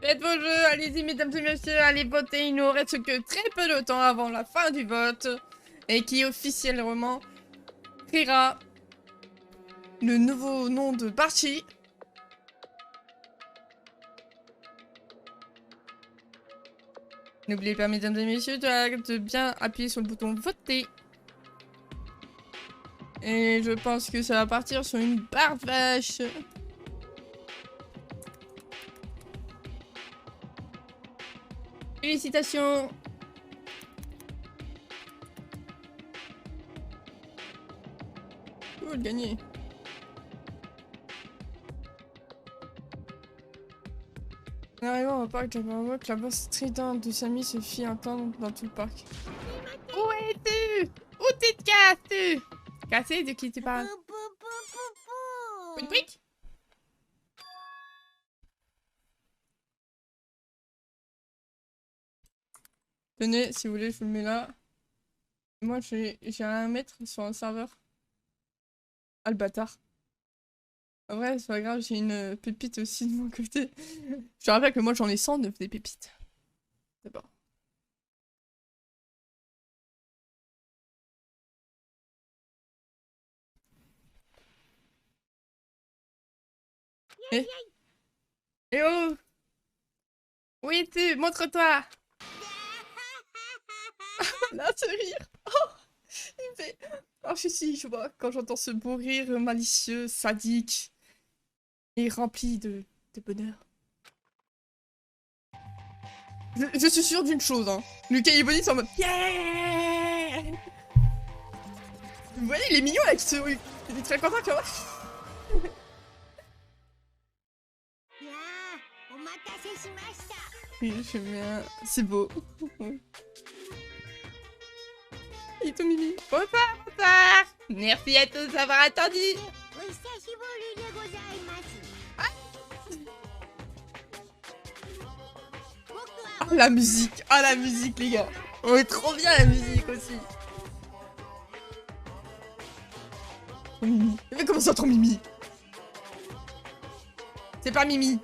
Faites vos jeux, allez-y mesdames et messieurs, allez voter, il nous reste que très peu de temps avant la fin du vote. Et qui officiellement créera le nouveau nom de parti. N'oubliez pas mesdames et messieurs de bien appuyer sur le bouton voter. Et je pense que ça va partir sur une barre de vache. Félicitations. Cool, gagné. En arrivant au parc, j'aperçois que la voix stridente de Samy se fit entendre dans tout le parc. Où es-tu? Où t'es cassé? Cassé, de qui tu parles? Pouic pouic. Tenez, si vous voulez, je vous le mets là. Moi, j'ai un mètre sur un serveur. Ah, le bâtard. En vrai, c'est pas grave, j'ai une pépite aussi de mon côté. Je te rappelle que moi, j'en ai 109 des pépites. D'abord. Eh? Eh oh! Où es-tu? Montre-toi! Là, ce rire! Oh! Il fait... Oh, si, je vois, quand j'entends ce beau rire malicieux, sadique, et rempli de bonheur. Je suis sûre d'une chose, hein. Lucas et Bonnie sont en mode yeah! Vous voyez, il est mignon avec ce... Il est très content, tu vois. Oui, je bien. C'est beau. Et tout mimi. Bonsoir, bonsoir. Merci à tous d'avoir attendu. Oh, la musique. Oh, la musique, les gars. On est trop bien, la musique aussi. Trop mimi. Mais comment ça, trop mimi? C'est pas mimi.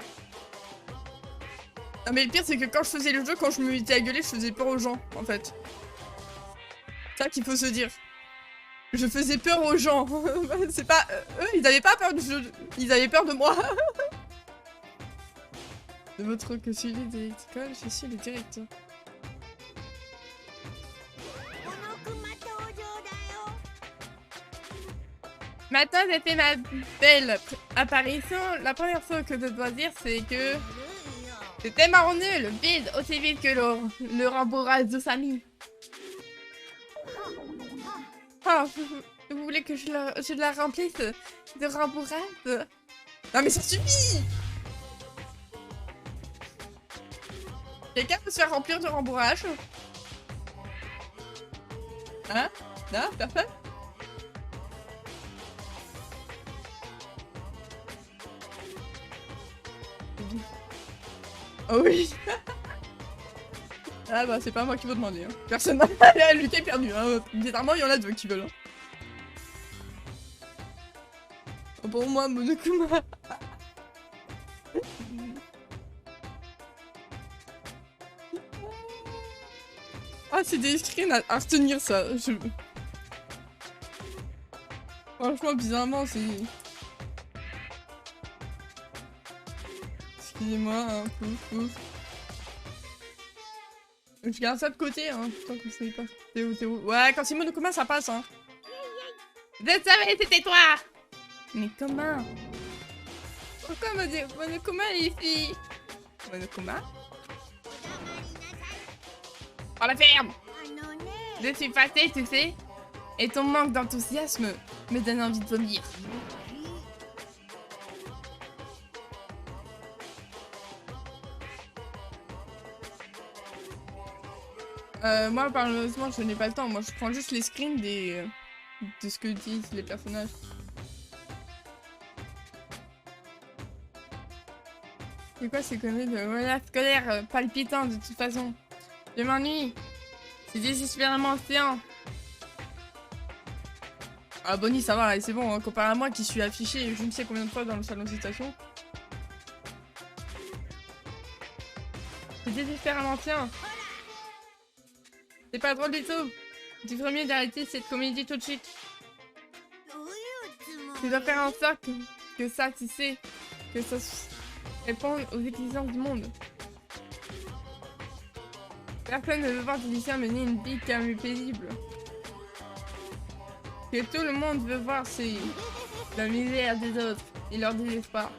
Non, mais le pire, c'est que quand je faisais le jeu, quand je me mettais à gueuler, je faisais peur aux gens, en fait. C'est ça qu'il faut se dire. Je faisais peur aux gens. C'est pas... eux, ils avaient pas peur du jeu. Ils avaient peur de moi. De votre que celui des écoles, je suis le directeur. Maintenant, j'ai fait ma belle apparition. La première chose que je dois dire, c'est que... C'était marrant nul, vide, aussi vide que le rembourrage de Samy. Oh, vous voulez que je la remplisse de rembourrage? Non mais ça suffit! Quelqu'un peut se faire remplir de rembourrage? Hein? Non? Personne? Oh oui. Ah bah c'est pas moi qui veux demander. Hein. Personne n'a Lucas est perdu. Hein. Bizarrement il y en a deux qui veulent. Hein. Oh, pour moi Monokuma. Ah c'est des screens à retenir ça. Franchement bizarrement c'est... Excusez-moi, hein, pouf. Je garde ça de côté, hein, tant que vous savez pas. Théo. Ouais, quand c'est Monokuma, ça passe, hein. Je savais, c'était toi! Mais comment? Pourquoi Monokuma est ici? Monokuma? Oh la ferme! Je suis fâchée, tu sais. Et ton manque d'enthousiasme me donne envie de vomir. Moi, malheureusement, je n'ai pas le temps. Moi, je prends juste les screens de ce que disent les personnages. C'est quoi ces conneries de voilà, scolaire palpitant de toute façon? Je m'ennuie. C'est désespérément océan. Ah, Bonnie, ça va, c'est bon. Hein, comparé à moi qui suis affiché je ne sais combien de fois dans le salon de citation. C'est désespérément tien. C'est pas drôle du tout. Tu ferais mieux d'arrêter cette comédie tout de suite. Tu dois faire en sorte que ça, tu sais, que ça réponde aux exigences du monde. Personne ne veut voir tes lycéens mener une vie calme et paisible. Ce que tout le monde veut voir, c'est la misère des autres et leur désespoir.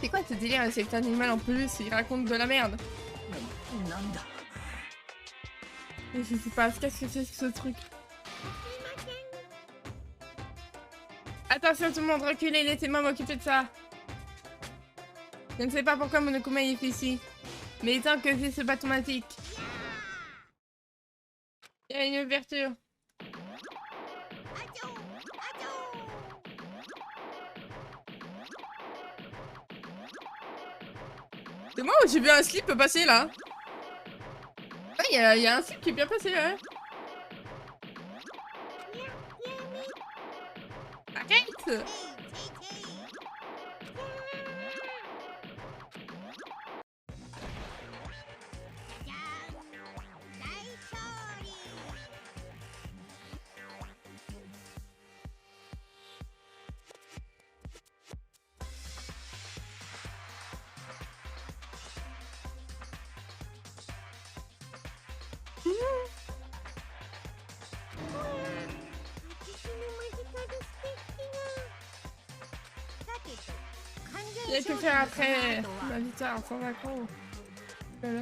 C'est quoi ce délire avec cet animal en plus? Il raconte de la merde. Et je sais pas, qu'est-ce que c'est que ce truc? Attention tout le monde, reculez, laissez-moi m'occuper de ça. Je ne sais pas pourquoi Monokuma est ici, mais tant que c'est ce automatique. Il y a une ouverture. C'est moi ou j'ai vu un slip passer là? Ah, il y a un slip qui est bien passé, ouais. Arrête! Il y a que faire après la victoire sans accro. Voilà.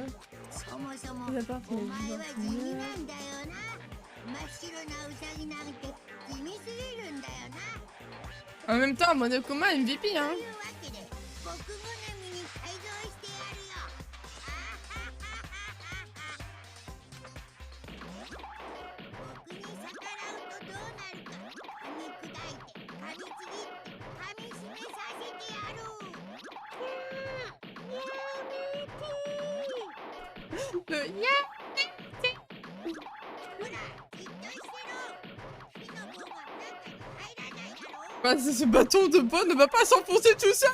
J'adore que les en même temps, Monokuma MVP, hein. Le bah, ce bâton de bois ne va pas s'enfoncer tout seul.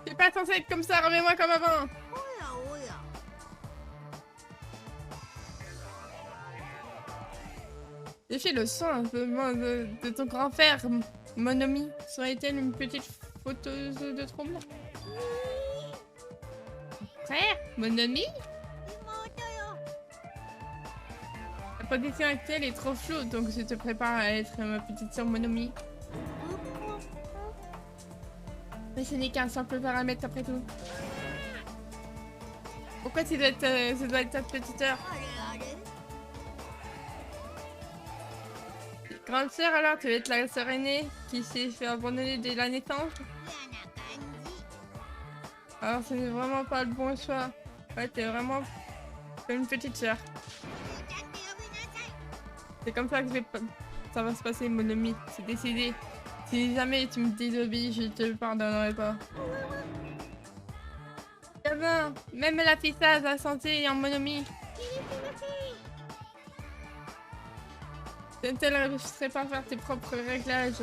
C'est pas censé être comme ça, remets-moi comme avant. Défie le son un peu de ton grand frère, Monomi. Serait-elle une petite fauteuse de trouble? Frère, Monomi? La position actuelle est trop floue, donc je te prépare à être ma petite sœur Monomi. Mais ce n'est qu'un simple paramètre après tout. Pourquoi ça doit être ta petite heure? Grande sœur alors, tu vas être la sœur aînée qui s'est fait abandonner dès la naissance? Alors ce n'est vraiment pas le bon choix. Ouais, t'es vraiment comme une petite sœur. C'est comme ça que ça va se passer, Monomi. C'est décidé. Si jamais tu me désobéis, je te pardonnerai pas. Gamin, même la fissage a santé en Monomi. Ne réussirait pas à faire tes propres réglages.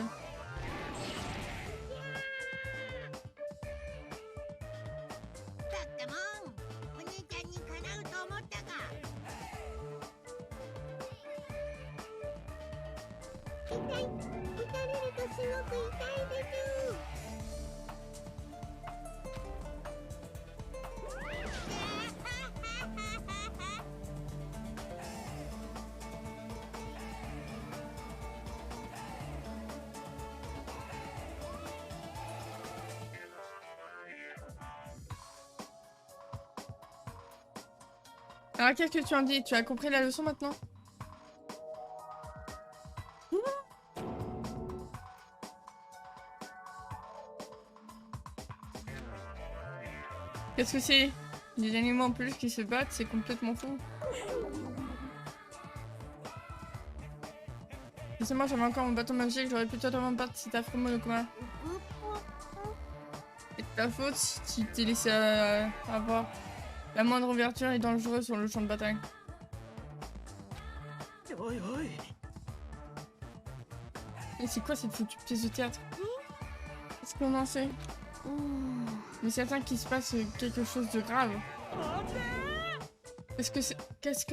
Alors qu'est-ce que tu en dis? Tu as compris la leçon maintenant? Qu'est-ce que c'est? Des animaux en peluche qui se battent, c'est complètement fou. Laissez-moi, j'avais encore mon bâton magique, j'aurais pu totalement battre cet affreux Monokuma. C'est ta faute si tu t'es laissé avoir. La moindre ouverture est dangereuse sur le champ de bataille. Et c'est quoi cette foutue pièce de théâtre? Qu'est-ce qu'on en sait? Mais c'est certain qu'il se passe quelque chose de grave. Qu'est-ce que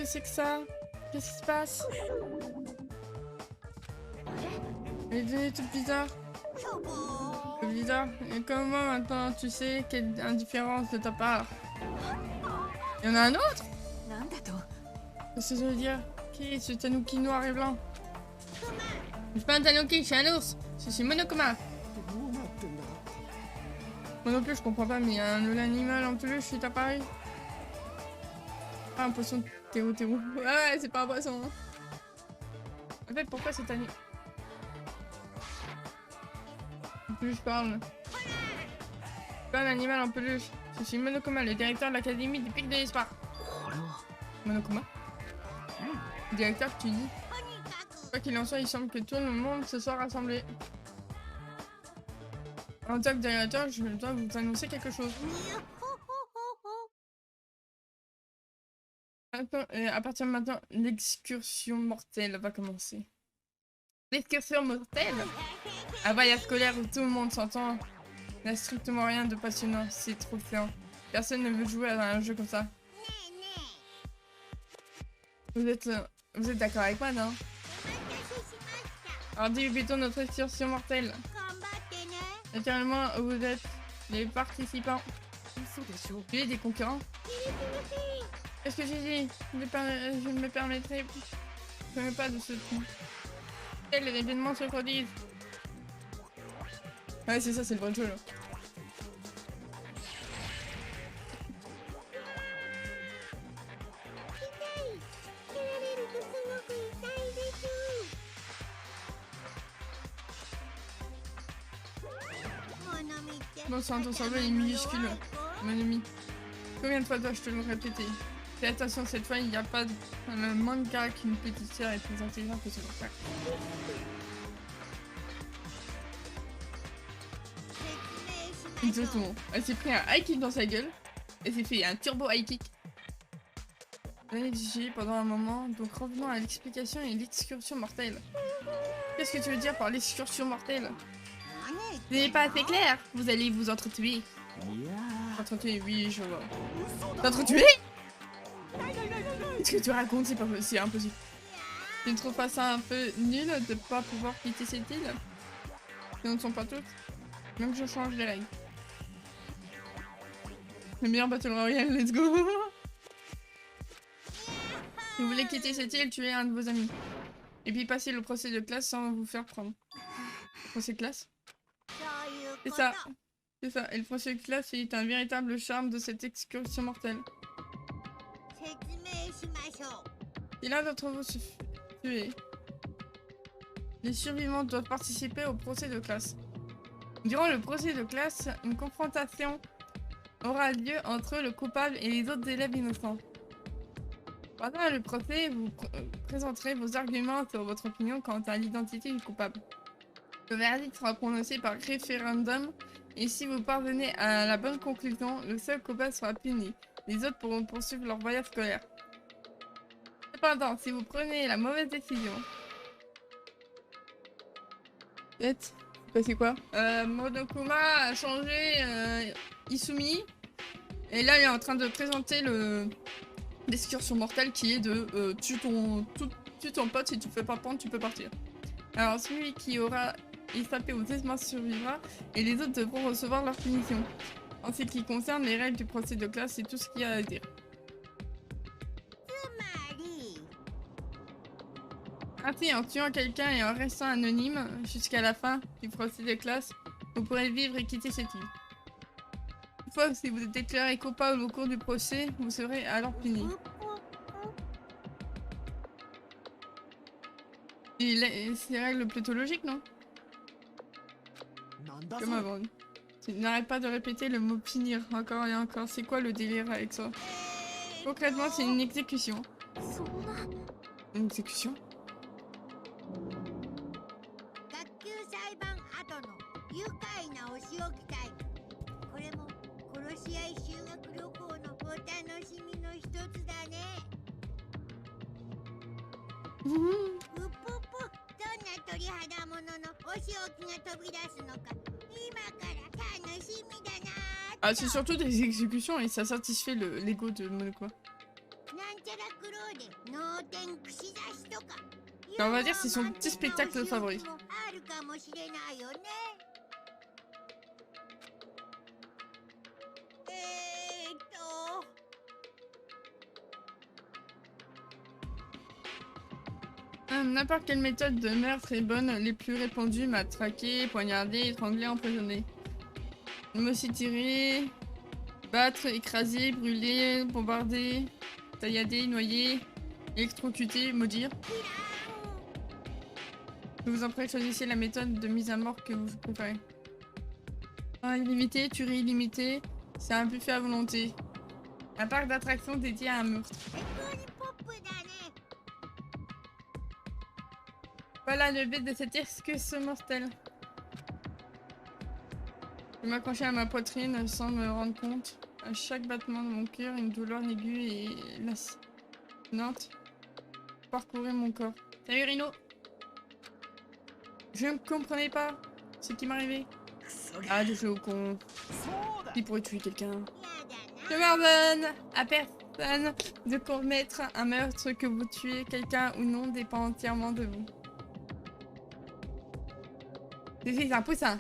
c'est que ça? Qu'est-ce qui se passe? Elle est toute bizarre. Bizarre. Et comment maintenant tu sais quelle indifférence de ta part? Il y en a un autre? Qu'est-ce que ça veut dire? Qui est ce tanuki noir et blanc? Je suis pas un tanuki, je suis un ours. Je suis Monokuma. Moi non plus je comprends pas, mais il y a l'animal en peluche qui est apparu. Ah, un poisson Théo. Ouais, c'est pas un poisson. En fait, pourquoi c'est animal? Plus je parle. C'est pas un animal en peluche. Je suis Monokuma, le directeur de l'académie des pics de l'espoir. Monokuma? Directeur, tu dis? Quoi qu'il en soit, il semble que tout le monde se soit rassemblé. En tant que directeur, je dois vous annoncer quelque chose. À partir de maintenant, l'excursion mortelle va commencer. L'excursion mortelle? Un voyage scolaire où tout le monde s'entend n'a strictement rien de passionnant, c'est trop chiant. Personne ne veut jouer à un jeu comme ça. Vous êtes d'accord avec moi, non? Alors débutons notre excursion mortelle. Naturellement, vous êtes les participants. Vous êtes des concurrents? Qu'est-ce que j'ai dit? Je me permettrai pas de ce truc. Quel événement se produisent? Ouais, c'est ça, c'est le vrai jeu là. Bon sang, ton cerveau est minuscule, mon ami. Combien de fois dois-je te le répéter? Fais attention, cette fois, il n'y a pas de manga qu'une petite sœur est plus intelligente que ce frère. Exactement. Elle s'est pris un high kick dans sa gueule. Elle s'est fait un turbo high kick. On a exigé pendant un moment, donc revenons à l'explication et l'excursion mortelle. Qu'est-ce que tu veux dire par l'excursion mortelle? Ce n'est pas assez clair. Vous allez vous entretuer. Entretuer, oui, je vois. T'entretuer? Qu'est-ce que tu racontes? C'est impossible. Tu ne trouves pas ça un peu nul de pas pouvoir quitter cette île? Ce ne sont pas toutes. Même que je change les règles. Le meilleur Battle Royale, let's go! Si vous voulez quitter cette île, tuez un de vos amis. Et puis passez le procès de classe sans vous faire prendre. Procès de classe? C'est ça. C'est ça. Et le procès de classe est un véritable charme de cette excursion mortelle. Si l'un d'entre vous se fait tuer, les survivants doivent participer au procès de classe. Durant le procès de classe, une confrontation aura lieu entre le coupable et les autres élèves innocents. Pendant le procès, vous présenterez vos arguments sur votre opinion quant à l'identité du coupable. Le verdict sera prononcé par référendum et si vous parvenez à la bonne conclusion, le seul coupable sera puni. Les autres pourront poursuivre leur voyage scolaire. Cependant, si vous prenez la mauvaise décision... C'est passé quoi? Monokuma a changé Isumi. Et là, il est en train de présenter l'excursion mortelle qui est de tue ton pote, si tu ne fais pas prendre, tu peux partir. Alors, celui qui aura échappé aux événements survivra et les autres devront recevoir leur punition. En ce qui concerne les règles du procès de classe, c'est tout ce qu'il y a à dire. Ainsi, en tuant quelqu'un et en restant anonyme jusqu'à la fin du procès de classe, vous pourrez vivre et quitter cette île. Une fois que si vous êtes déclaré coupable au cours du procès, vous serez alors puni. C'est règle plutôt logique, non? Comme avant. Tu n'arrêtes pas de répéter le mot finir encore et encore. C'est quoi le délire avec ça? Concrètement, c'est une exécution. Une exécution? Ah, c'est surtout des exécutions et ça satisfait l'ego de Monoko. On va dire que c'est son petit spectacle favori. N'importe quelle méthode de meurtre est bonne, les plus répandues, matraquer, poignarder, étrangler, empoisonner. Mais aussi tirer, battre, écraser, brûler, bombarder, taillader, noyer, électrocuter, maudire. Je vous en prie, choisissez la méthode de mise à mort que vous préférez. Illimité, tuerie illimitée, c'est un buffet à volonté. Un parc d'attractions dédié à un meurtre. Voilà le but de cette excursion mortelle. Je m'accrochais à ma poitrine sans me rendre compte. À chaque battement de mon cœur, une douleur aiguë et lancinante parcourait mon corps. Salut Rino! Je ne comprenais pas ce qui m'arrivait. Ah, de jeu au con. Qui pourrait tuer quelqu'un? Je m'ordonne à personne de commettre un meurtre, que vous tuez quelqu'un ou non dépend entièrement de vous. Je suis un poussin.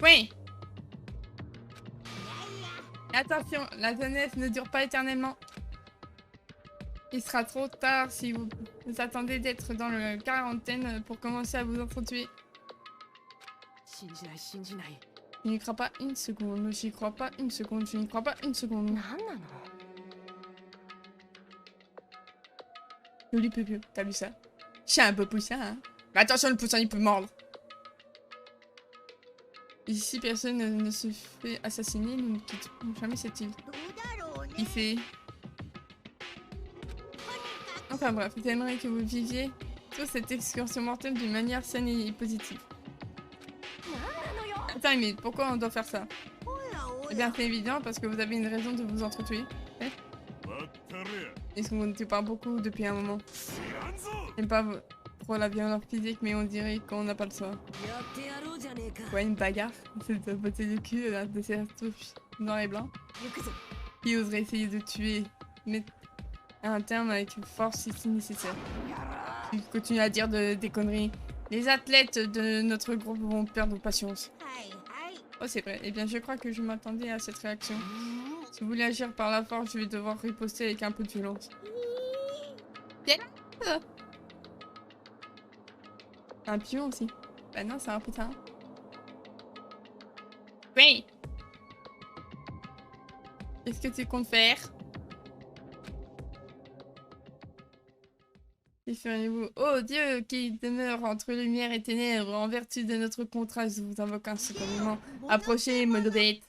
Oui. Attention, la jeunesse ne dure pas éternellement. Il sera trop tard si vous attendez d'être dans le quarantaine pour commencer à vous entretuer. Je n'y crois pas une seconde, j'y crois pas une seconde, je n'y crois pas une seconde. Joli Pépé, t'as vu ça? Je suis un beau poussin, hein. Mais attention, le poussin il peut mordre. Ici, personne ne se fait assassiner, nous ne quittons jamais cette île. Il fait... Enfin bref, j'aimerais que vous viviez toute cette excursion mortelle d'une manière saine et positive. Attends, mais pourquoi on doit faire ça? Eh bien, c'est évident, parce que vous avez une raison de vous entretuer. Est-ce qu'on ne tue pas beaucoup depuis un moment? J'aime pas trop la violence physique, mais on dirait qu'on n'a pas le choix. Ouais, une bagarre, c'est de botter le cul de ces touches noir et blanc. Qui oserait essayer de tuer, mais à un terme avec force si nécessaire. Il continue à dire des conneries. Les athlètes de notre groupe vont perdre patience. Oh, c'est vrai. Eh bien, je crois que je m'attendais à cette réaction. Si vous voulez agir par la force, je vais devoir riposter avec un peu de violence. Bien. Un pion aussi. Bah non, c'est un putain. Oui. Qu'est-ce que tu comptes faire? Que feriez-vous? Oh Dieu, qui demeure entre lumière et ténèbres, en vertu de notre contrat, je vous invoque un second moment. Approchez, Monobête.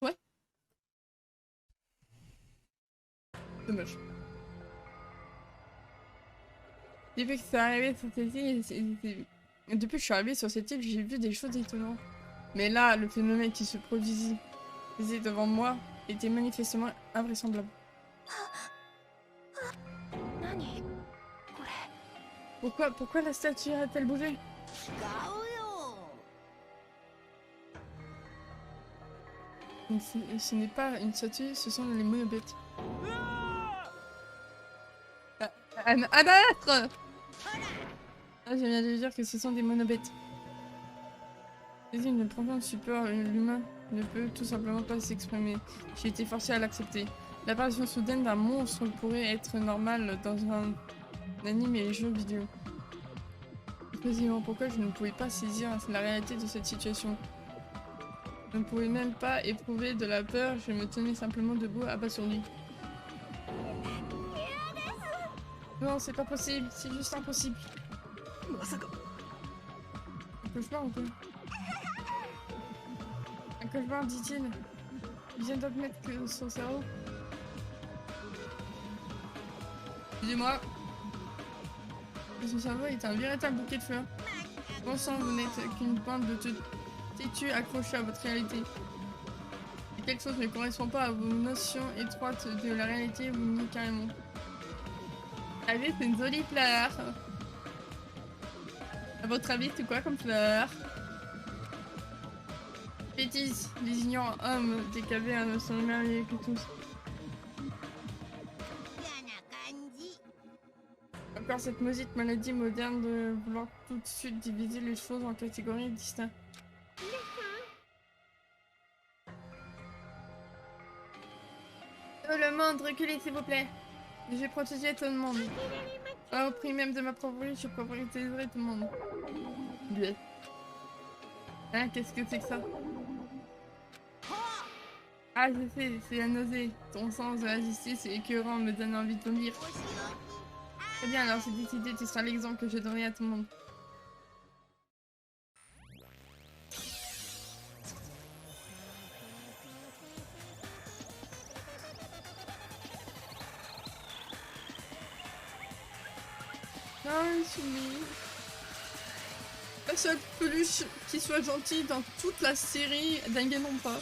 Ouais. Dommage. Depuis que c'est arrivé sur cette île, depuis que je suis arrivée sur cette île, j'ai vu des choses étonnantes. Mais là, le phénomène qui se produisait devant moi était manifestement invraisemblable. Pourquoi la statue a-t-elle bougé? Ce n'est pas une statue, ce sont les monobêtes. Un autre! Ah, je viens de dire que ce sont des monobêtes. C'est une profonde stupeur, l'humain ne peut tout simplement pas s'exprimer. J'ai été forcé à l'accepter. L'apparition soudaine d'un monstre pourrait être normale dans un anime et jeu vidéo. Précisément pourquoi je ne pouvais pas saisir la réalité de cette situation. Je ne pouvais même pas éprouver de la peur, je me tenais simplement debout, abasourdi. Non, c'est pas possible, c'est juste impossible. Un cauchemar ou quoi? Un cauchemar, dit-il. Il vient d'admettre que son cerveau... Excusez-moi. Son cerveau est un véritable bouquet de fleurs. Bon sang, vous n'êtes qu'une bande de têtus accrochés à votre réalité. Si quelque chose ne correspond pas à vos notions étroites de la réalité, vous niez carrément. La vie, c'est une jolie fleur. À votre avis, c'est quoi comme fleur? Bêtise, les ignorants hommes des cavernes sont merveilleux que tous. Encore cette maudite maladie moderne de vouloir tout de suite diviser les choses en catégories distinctes. Tout le monde, reculez s'il vous plaît. J'ai protégé tout le monde. Au prix même de ma propre vie, je protégerai tout le monde. Bleu. Hein, qu'est-ce que c'est que ça? Ah, je sais, c'est la nausée. Ton sens de la justice est écœurant, me donne envie de vomir. Très bien, alors c'est décidé, tu seras l'exemple que je donnerai à tout le monde. Non, la seule peluche qui soit gentille dans toute la série Danganronpa.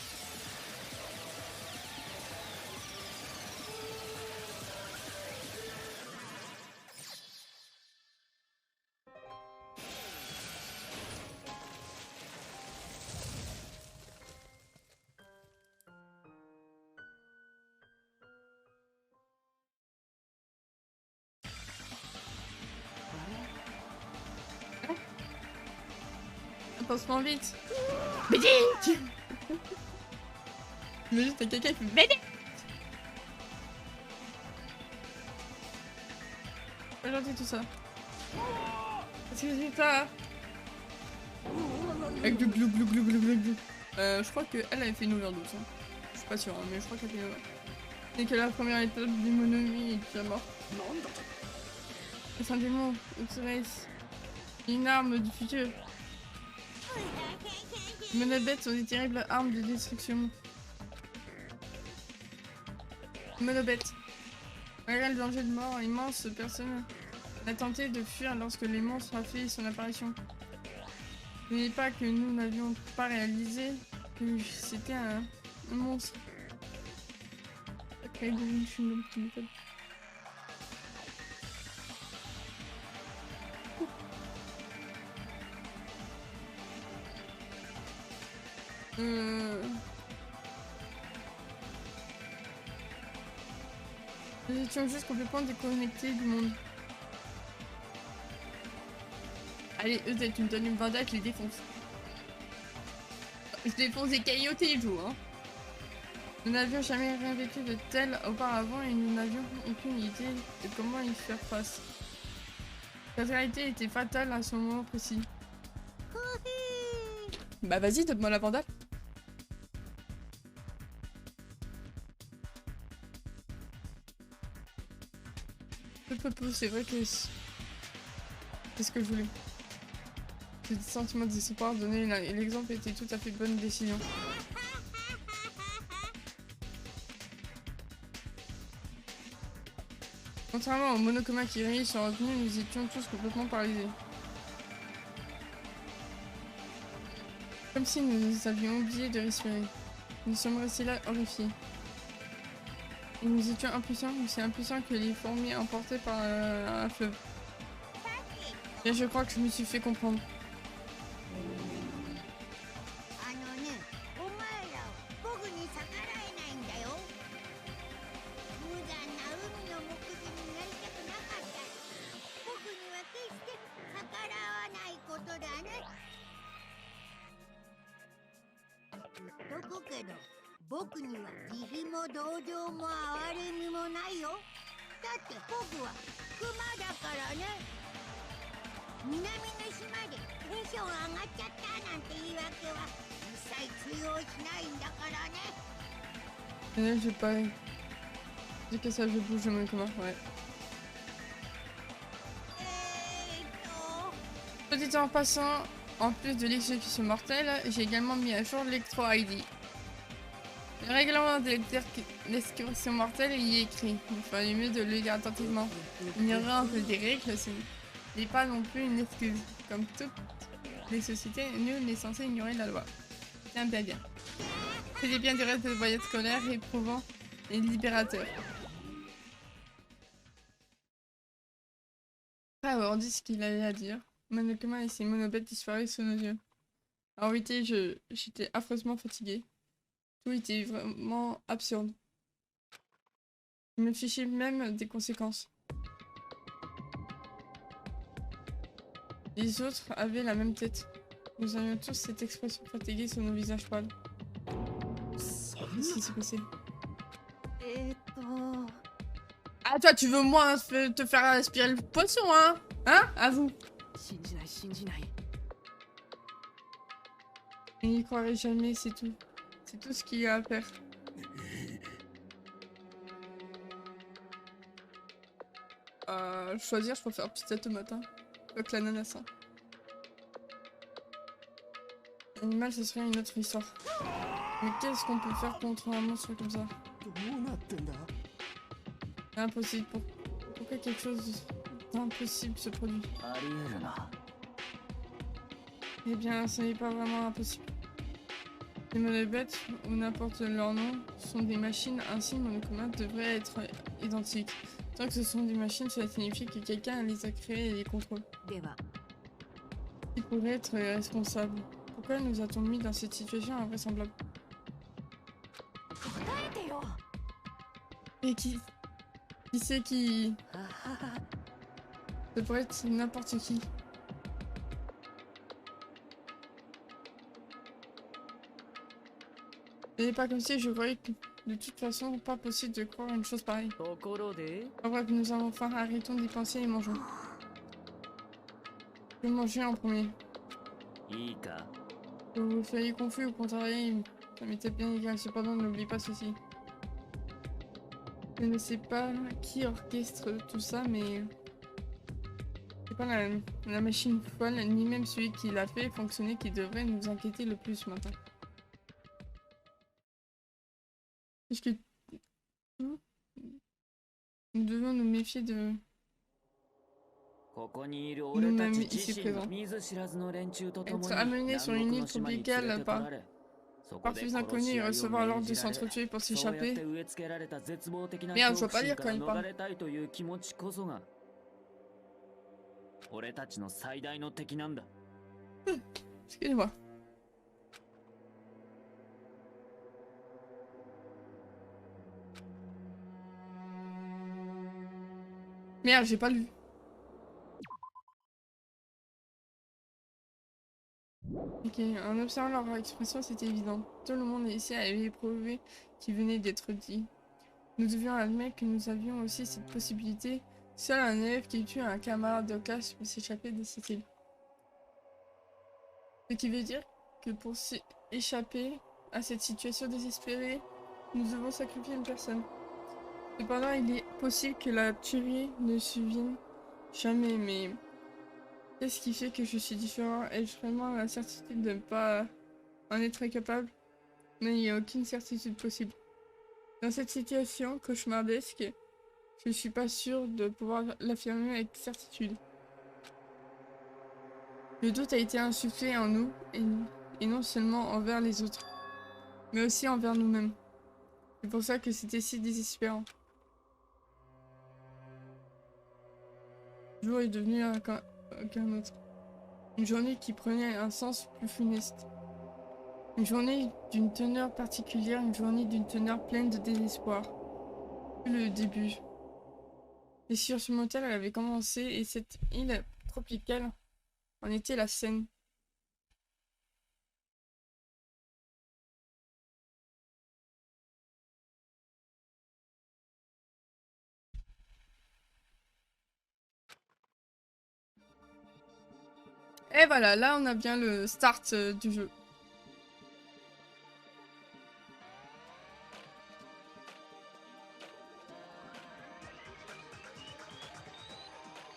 Passe-moi vite. Bédit. Imagine t'as quelqu'un qui fait Bédit. Pas gentil tout ça. Qu'est-ce que c'est ça? Avec du glou glou glou glou glou glou. Je crois qu'elle avait fait une overdose. Hein. Je suis pas sûre, hein, mais je crois qu'elle a fait une overdose. C'est que la première étape du monomie et puis la mort. C'est un démon, Oxyrès. Une arme du futur. Les monobêtes sont des terribles armes de destruction. Monobêtes. Malgré le danger de mort immense, personne n'a tenté de fuir lorsque les monstres ont fait son apparition. Ce n'est pas que nous n'avions pas réalisé que c'était un monstre. Okay, Nous étions juste complètement déconnectés du monde. Allez, eux, tu me donnes une bandage, je les défonce. Je défonce des caillots et tout, hein. Nous n'avions jamais rien vécu de tel auparavant et nous n'avions aucune idée de comment y faire face. La réalité était fatale à ce moment précis. Bah vas-y, donne-moi la bandale. C'est vrai que c'est ce que je voulais. J'ai des sentiments de désespoir, donner l'exemple était tout à fait bonne décision. Contrairement au Monokuma qui riche sont revenus, nous étions tous complètement paralysés. Comme si nous avions oublié de respirer. Nous sommes restés là horrifiés. Et nous étions impuissants, aussi impuissants que les fourmis emportées par un fleuve. Et je crois que je me suis fait comprendre. 南の島でテンション上がっちゃったなんて言い訳は実際通用しないんだからね。J'ai pas... J'ai que ça, je bouge de mon commun, ouais. Petit en passant, en plus de l'exécution mortelle, j'ai également mis à jour l'Electro ID. Le règlement de l'exécution mortelle y est écrit. Il fallait mieux de le lire attentivement. Ignorer un peu des règles, ce n'est pas non plus une excuse. Comme toutes les sociétés, nul n'est censé ignorer la loi. Bien, bien, bien. C'était bien du reste de voyage scolaire, éprouvant et libérateur. Ah ouais, on dit ce qu'il avait à dire. Monokuma et ses monobêtes disparaissent sous nos yeux. En réalité, j'étais affreusement fatiguée. Tout était vraiment absurde. Je me fichais même des conséquences. Les autres avaient la même tête. Nous avions tous cette expression fatiguée sur nos visages pâles. Qu'est-ce qui s'est passé? Ah toi, tu veux moi te faire aspirer le poisson, hein? Hein? À vous. Il n'y croirait jamais, c'est tout. C'est tout ce qu'il y a à faire. Choisir, je préfère pizza tomate, hein. Avec l'ananas, hein. L'animal, ce serait une autre histoire. Mais qu'est-ce qu'on peut faire contre un monstre comme ça? Impossible. Pourquoi quelque chose d'impossible se produit? Eh bien, ce n'est pas vraiment impossible. Les monobêtes, ou n'importe leur nom, sont des machines, ainsi Monokuma devrait être identique. Tant que ce sont des machines, cela signifie que quelqu'un les a créées et les contrôle. Il pourrait être responsable. Pourquoi nous a-t-on mis dans cette situation invraisemblable? Et qui c'est qui... Ça pourrait être n'importe qui. Ce n'est pas comme si je croyais que de toute façon, pas possible de croire une chose pareille. En bref, nous allons enfin arrêtons d'y penser et mangeons. Je vais manger en premier. Que vous soyez confus ou contrarié, ça m'était bien égal. Cependant, n'oublie pas ceci. Je ne sais pas qui orchestre tout ça, mais... C'est pas la machine folle, ni même celui qui l'a fait fonctionner qui devrait nous inquiéter le plus maintenant. Est-ce que... Nous devons nous méfier de... nous-mêmes ici présents. Être amené sur une île tropicale par parfaits inconnus et recevoir l'ordre de s'entretuer pour s'échapper. Merde, je vois pas lire quand il parle. Excusez-moi. Merde, j'ai pas lu. Ok, en observant leur expression, c'était évident. Tout le monde ici avait éprouvé qui venait d'être dit. Nous devions admettre que nous avions aussi cette possibilité. Seul un élève qui tue un camarade de classe peut s'échapper de cette île. Ce qui veut dire que pour échapper à cette situation désespérée, nous devons sacrifier une personne. Cependant, il est possible que la tuerie ne survienne jamais, mais qu'est-ce qui fait que je suis différent? Ai-je vraiment la certitude de ne pas en être capable? Non, il n'y a aucune certitude possible. Dans cette situation cauchemardesque, je ne suis pas sûre de pouvoir l'affirmer avec certitude. Le doute a été insufflé en nous, et non seulement envers les autres, mais aussi envers nous-mêmes. C'est pour ça que c'était si désespérant. Le jour est devenu qu'un autre. Une journée qui prenait un sens plus funeste. Une journée d'une teneur particulière, une journée d'une teneur pleine de désespoir. Le début. Les surmontables avaient commencé et cette île tropicale en était la scène. Et voilà, là on a bien le start du jeu.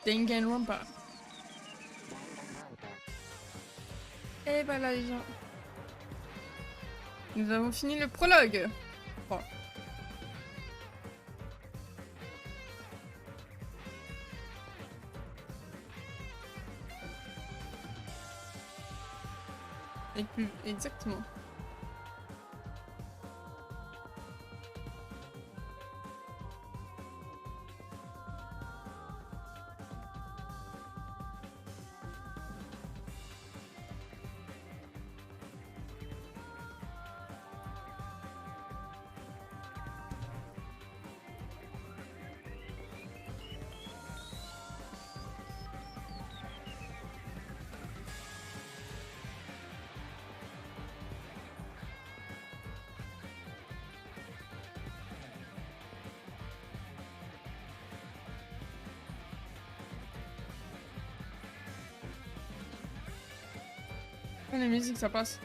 Danganronpa. Et voilà les gens. Nous avons fini le prologue. Bon. Exactement. La musique ça passe.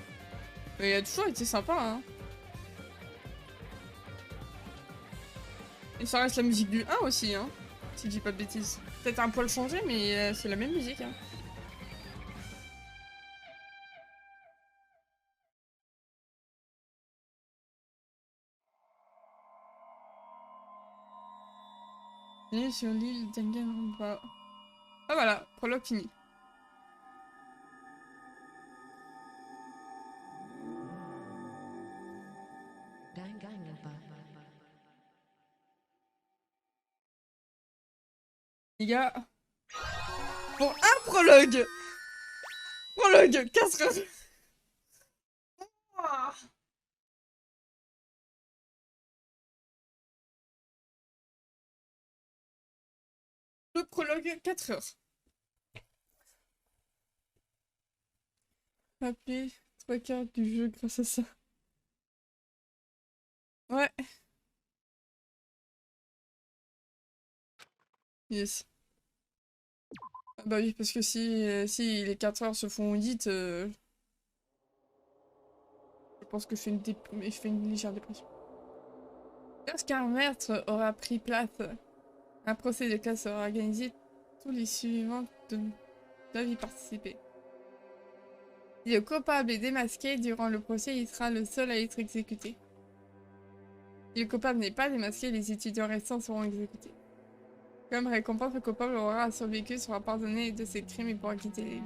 Mais il a toujours été sympa hein. Et ça reste la musique du 1 aussi hein. Si je dis pas de bêtises. Peut-être un poil changé mais c'est la même musique hein. Bienvenue sur l'île Danganronpa. Ah voilà, prologue fini. Les gars, pour un prologue 4 heures. Ah. Le prologue 4 heures. Appelé 3/4 du jeu grâce à ça. Ouais. Yes. Ah bah oui, parce que si les 4 heures se font audit, je pense que je fais une légère dépression. Lorsqu'un meurtre aura pris place, un procès de classe sera organisé. Tous les suivants doivent y participer. Si le coupable est démasqué durant le procès, il sera le seul à être exécuté. Si le coupable n'est pas démasqué, les étudiants restants seront exécutés. Comme récompense, le coupable aura survécu, sera pardonné de ses crimes et pourra quitter l'île.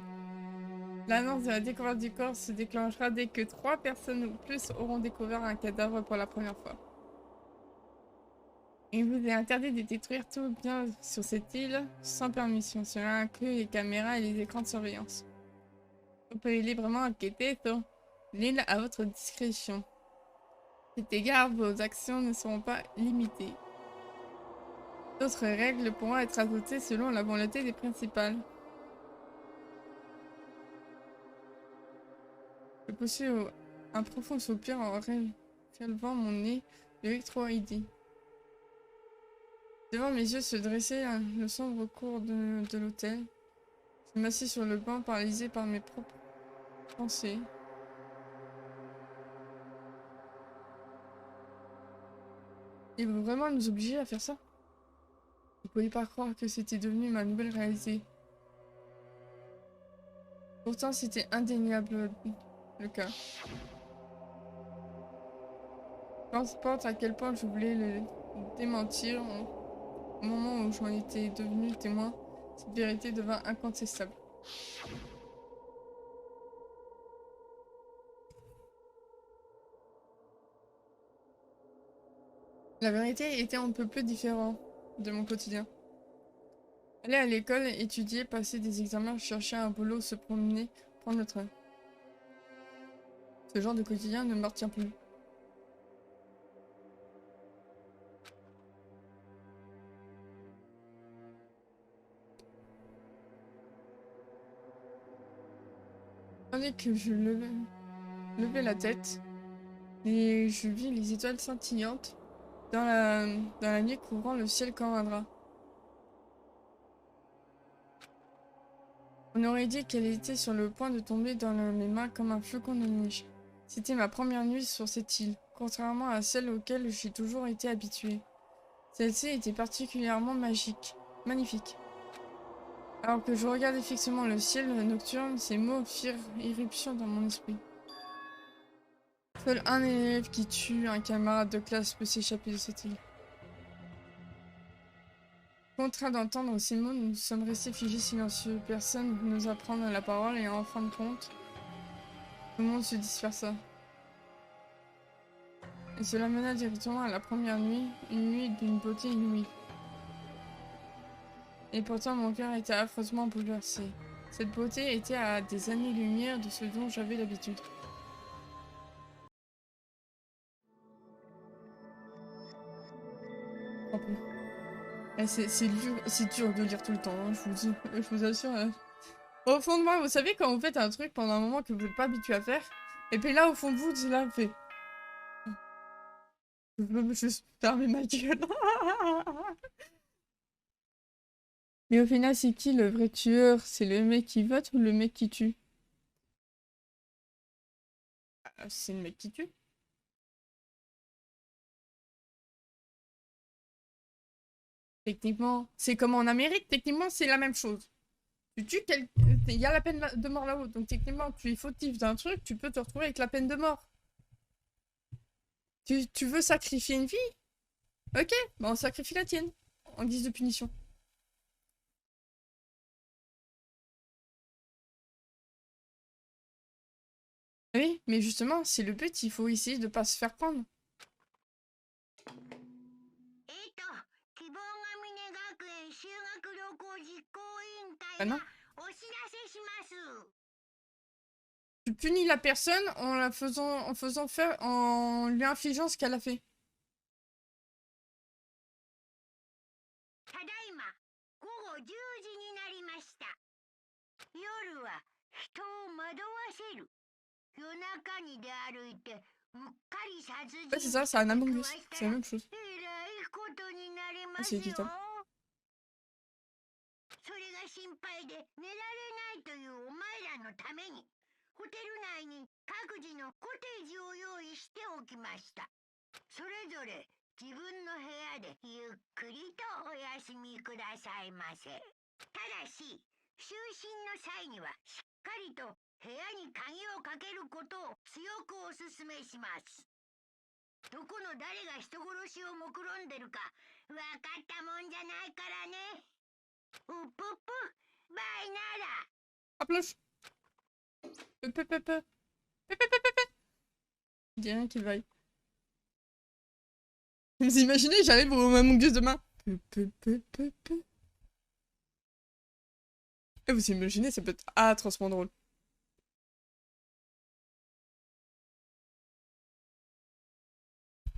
L'annonce de la découverte du corps se déclenchera dès que 3 personnes ou plus auront découvert un cadavre pour la première fois. Il vous est interdit de détruire tout bien sur cette île sans permission. Cela inclut les caméras et les écrans de surveillance. Vous pouvez librement enquêter sur l'île à votre discrétion. À cet égard, vos actions ne seront pas limitées. D'autres règles pourront être ajoutées selon la volonté des principales. Je poussais un profond soupir en relevant mon nez électro-ID. Devant mes yeux se dressait le sombre cours de l'hôtel. Je m'assis sur le banc paralysé par mes propres pensées. Ils vont vraiment nous obliger à faire ça? Je ne pouvais pas croire que c'était devenu ma nouvelle réalité. Pourtant, c'était indéniable le cas. Qu'importe à quel point je voulais le démentir, au moment où j'en étais devenu témoin, cette vérité devint incontestable. La vérité était un peu plus différente de mon quotidien. Aller à l'école, étudier, passer des examens, chercher un boulot, se promener, prendre le train. Ce genre de quotidien ne me retient plus. Tandis que je levais la tête, et je vis les étoiles scintillantes dans la nuit couvrant le ciel comme un drap. On aurait dit qu'elle était sur le point de tomber dans mes mains comme un flocon de neige. C'était ma première nuit sur cette île, contrairement à celle auxquelles j'ai toujours été habituée. Celle-ci était particulièrement magnifique. Alors que je regardais fixement le ciel nocturne, ces mots firent irruption dans mon esprit. Seul un élève qui tue un camarade de classe peut s'échapper de cette île. Contraint d'entendre ces mots, nous sommes restés figés silencieux. Personne n'osa prendre la parole et en fin de compte, tout le monde se dispersa. Et cela mena directement à la première nuit, une nuit d'une beauté inouïe. Et pourtant mon cœur était affreusement bouleversé. Cette beauté était à des années-lumière de ce dont j'avais l'habitude. C'est dur de lire tout le temps, hein, je vous assure. Au fond de moi, vous savez quand vous faites un truc pendant un moment que vous n'êtes pas habitué à faire, et puis là au fond de vous, c'est là, vous faites... Je veux juste fermer ma gueule. Mais au final, c'est qui le vrai tueur? C'est le mec qui vote ou le mec qui tue? C'est le mec qui tue. Techniquement, c'est comme en Amérique, techniquement, c'est la même chose. Tu tues quelqu'un, il y a la peine de mort là-haut, donc techniquement, tu es fautif d'un truc, tu peux te retrouver avec la peine de mort. Tu veux sacrifier une vie? Ok, bah on sacrifie la tienne, en guise de punition. Oui, mais justement, c'est le but, il faut essayer de pas se faire prendre. Ah non. Tu punis la personne en en lui infligeant ce qu'elle a fait. Ouais, c'est ça, c'est un Among Us. C'est la même chose. Ah, c'est équitable. Hop là. Il dit rien qu'il vaille. Vous imaginez, j'arrive au Among Us demain. Et vous imaginez, ça peut être atrocement drôle.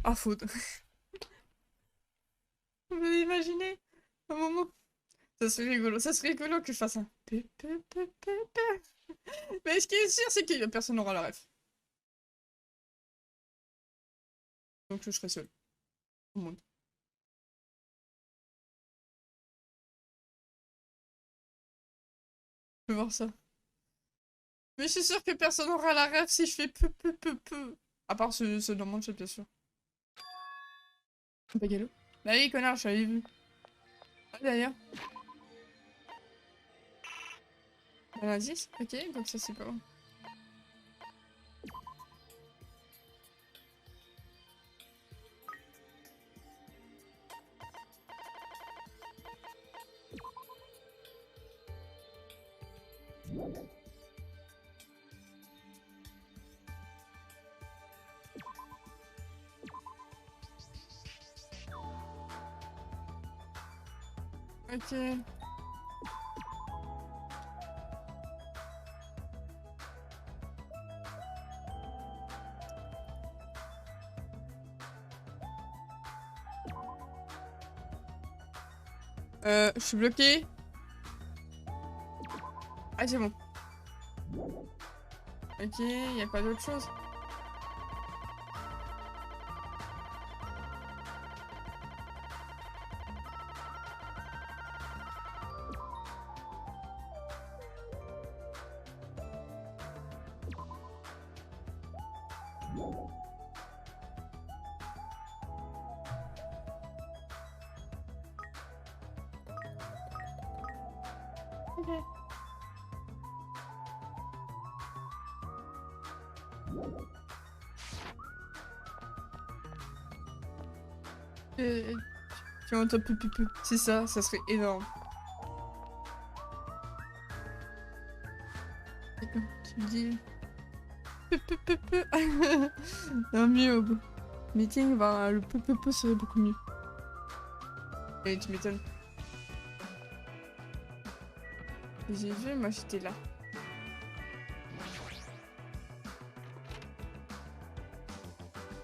Ah, faute. Vous imaginez un moment. Ça serait rigolo que je fasse un. Mais ce qui est sûr, c'est que personne n'aura la ref. Donc je serai seul. Au monde. Je vais voir ça. Mais je suis sûre que personne n'aura la ref si je fais peu. À part ceux dans mon chat, bien sûr. Pas galop. Bah oui, connard, je l'avais vu. Ah, d'ailleurs. On a 10, ok, donc ça c'est pas bon. Ok. Je suis bloqué. Ah, c'est bon. Ok, y a pas d'autre chose. Ok. Tu entends peu. C'est ça serait énorme. Tu me dis... Peu. Non, mieux au bout. Meeting, bah, le peu serait beaucoup mieux. Et tu m'étonnes. J'ai vu, moi j'étais là.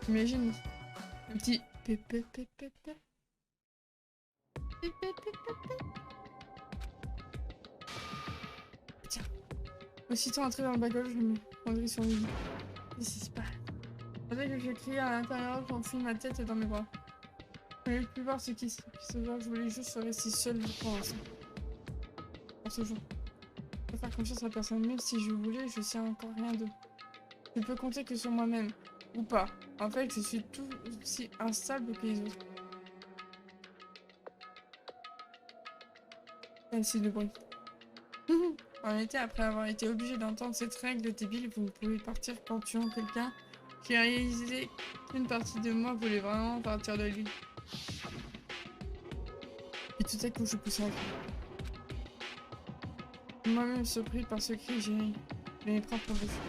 T'imagines le petit peu. Tiens. Aussitôt entré dans le bagage, je me prendrai sur le lit. C'est pas. Dès que j'ai crié à l'intérieur, j'enfuis ma tête dans mes bras. Je ne voulais plus voir ce qui se voit, je voulais juste rester seule pour l'instant. Pour ce jour. Je peux faire confiance à personne, même si je voulais, je sais encore rien d'eux. Je peux compter que sur moi-même. Ou pas. En fait, je suis tout aussi instable que les autres. Merci de bruit. En été, après avoir été obligé d'entendre cette règle débile, vous ne pouvez partir qu'en tuant quelqu'un. J'ai réalisé qu'une partie de moi voulait vraiment partir de lui. Et tout à coup, je pousse un cri. Moi-même surpris par ce cri, j'ai mes propres bouches.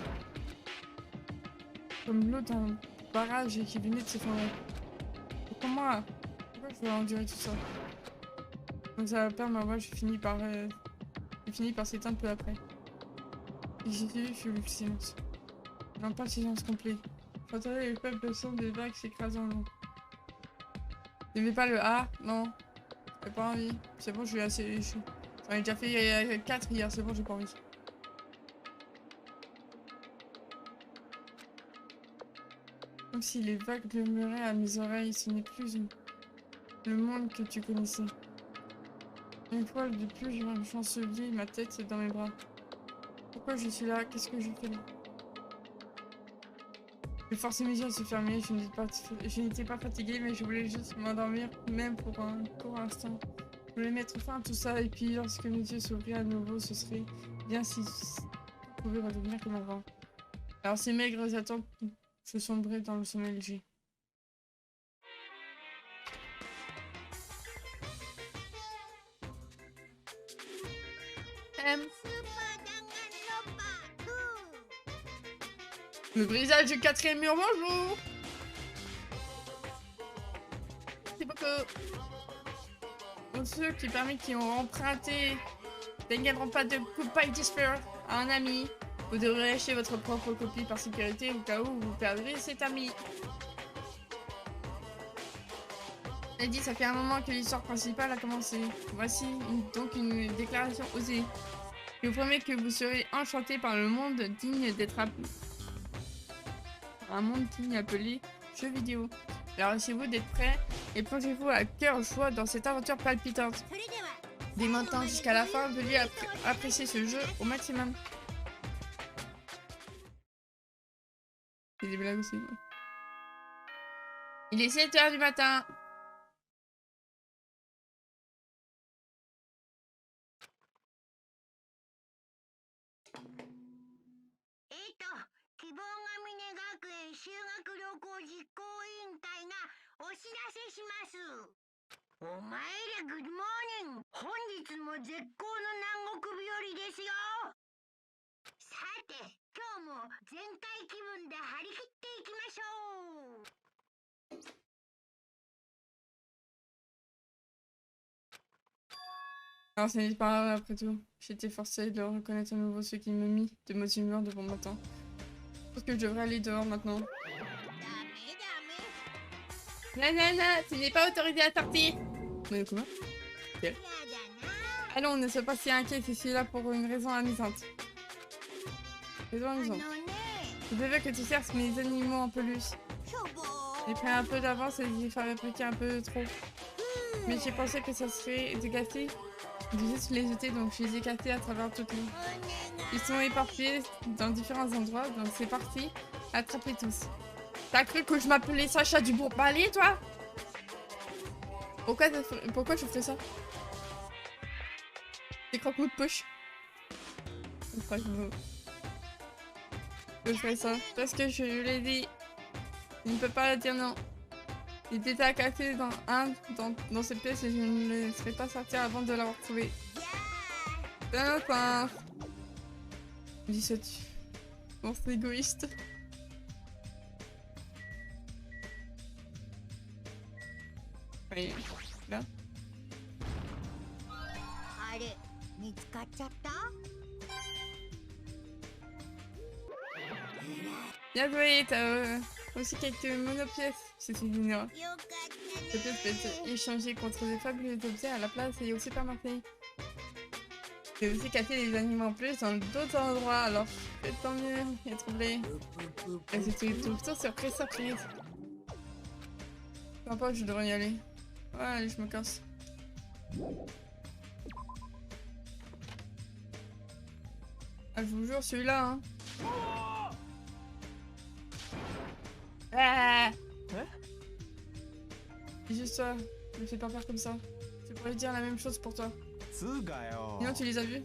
Comme l'eau d'un barrage qui venait de s'effondrer. Pourquoi moi? Pourquoi je dois endurer tout ça? Donc ça va perdre ma voix, j'ai fini par s'éteindre peu après. Et j'ai vu le silence. Non, pas le silence complet. J'entendais le peuple son des vagues s'écrasant en l'eau. N'aimais pas le A? Non. J'ai pas envie. C'est bon, je suis assez... J'en ai déjà fait 4 hier, c'est bon, j'ai pas envie. Comme si les vagues murmuraient à mes oreilles, ce n'est plus le monde que tu connaissais. Une fois de plus, j'ensevelis ma tête dans mes bras. Pourquoi je suis là? Qu'est-ce que je fais là? J'ai forcé mes yeux à se fermer, je n'étais pas fatiguée, mais je voulais juste m'endormir, même pour un court instant. Je voulais mettre fin à tout ça, et puis lorsque mes yeux s'ouvrirent à nouveau, ce serait bien si je pouvais redevenir comme avant. Alors ces maigres attentes, je sombrais dans le sommeil léger. Le brisage du 4e mur, bonjour! C'est beaucoup. Pour ceux qui ont emprunté ne gagneront pas de Goodbye Despair à un ami. Vous devrez acheter votre propre copie par sécurité au cas où vous perdrez cet ami. Elle dit, ça fait un moment que l'histoire principale a commencé. Voici donc une déclaration osée. Je vous promets que vous serez enchanté par le monde digne d'être appelé. Un monde digne appelé jeu vidéo. Alors essayez-vous d'être prêts et plongez-vous à cœur joie dans cette aventure palpitante. Dès maintenant jusqu'à la fin, veuillez apprécier ce jeu au maximum. C'est des blagues aussi. Quoi. Il est 7 h du matin. Alors ce n'est pas grave après tout. J'étais forcée de reconnaître à nouveau ce qui me mit de mauvaise humeur de bon matin. Je pense que je devrais aller dehors maintenant. Nanana, tu n'es pas autorisé à sortir. Mais comment? Okay. Allons, ne sois pas si inquiet, je suis là pour une raison amusante. Raison amusante. Je veux que tu cherches mes animaux en peluche. J'ai pris un peu d'avance et j'ai fabriqué un peu trop. Mais j'ai pensé que ça serait de gâter. De juste les jeter, donc je les ai écartés à travers toute l'île. Ils sont éparpillés dans différents endroits, donc c'est parti. Attrapez tous. T'as cru que je m'appelais Sacha du Bourg-Palais, toi? Pourquoi je ferais ça? Des croque-mots de poche. Je crois que je ferais ça. Parce que je l'ai dit. Je ne peux pas dire non. Il était à café dans cette pièce et je ne le laisserai pas sortir avant de l'avoir trouvé. Enfin. 17. Bon, c'est égoïste. Oui, là. あれ見つかっちゃった？ Bien joué, t'as aussi quelques monopièces. C'est une mineur. よかったね。 Ces pièces peuvent être échangées contre des fabuleux objets à la place et au supermarché. C'est aussi cacher les animaux en plus dans d'autres endroits, alors c'est tant mieux, il est troublé. Et c'est tout surprise. Sympa, je devrais y aller. Ouais, allez, je me casse. Ah, je vous jure, celui-là, hein. Ah, c'est juste ça, me fais pas faire comme ça. Je pourrais dire la même chose pour toi. Sinon, tu les as vus?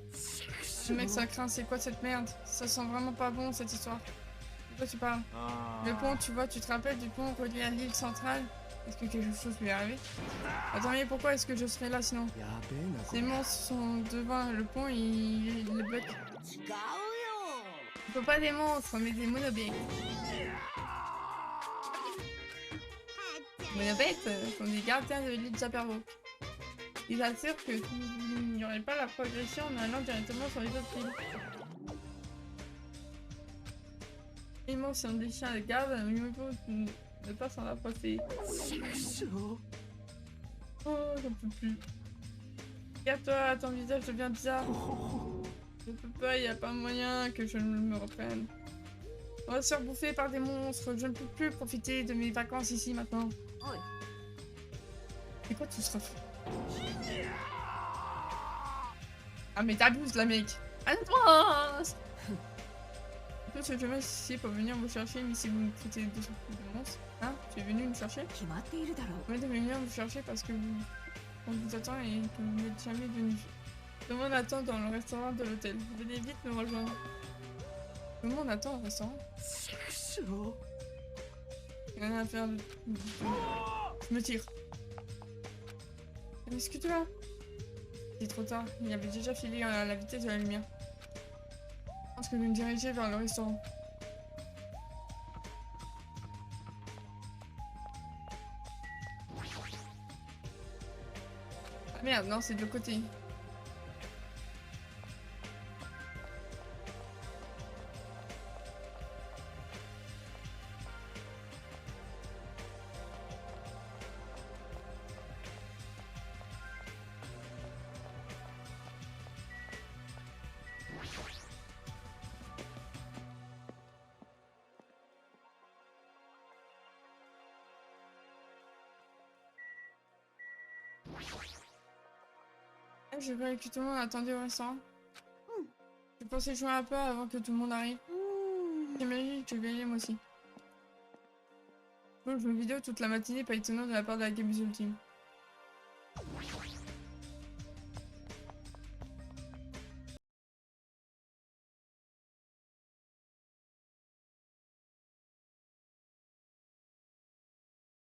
Ce mec, ça craint, c'est quoi cette merde? Ça sent vraiment pas bon cette histoire. De quoi tu parles? Le pont, tu vois, tu te rappelles du pont relié à l'île centrale? Est-ce que quelque chose lui est arrivé? Attends, mais pourquoi est-ce que je serais là sinon? Ces monstres sont devant le pont et ils le bloquent. 違うよ。 Il faut pas des monstres, mais des monobés. Les monobêtes sont des gardiens de l'île Jabberwock. Ils assurent que il n'y aurait pas la progression en allant directement sur les autres îles. Les monstres sont des chiens de garde, mais il faut ne pas s'en approcher. Oh, j'en peux plus. Regarde-toi, ton visage devient bizarre. Je peux pas, y a pas moyen que je ne me reprenne. On va se faire bouffer par des monstres, je ne peux plus profiter de mes vacances ici maintenant. C'est quoi tout ça? Ah mais t'abuses là mec. Antoine. En plus je vais ici pour venir vous chercher, mais si vous me foutez de monstres, hein? Tu es venu me chercher? Je vais venir vous chercher parce que on vous attend et que vous n'êtes jamais venu. Tout le monde attend dans le restaurant de l'hôtel. Venez vite me rejoindre. Tout le monde attend au restaurant. Rien à faire. Je me tire. Excuse-toi. C'est trop tard. Il avait déjà filé à la vitesse de la lumière. Je pense que je vais me diriger vers le restaurant. Ah merde, non, c'est de l'autre côté. Je croyais que tout le monde attendait au restaurant. Je pensais jouer un peu avant que tout le monde arrive. J'imagine que je vais y aller moi aussi. Bon, je joue une vidéo toute la matinée, pas étonnant de la part de la gameuse ultime.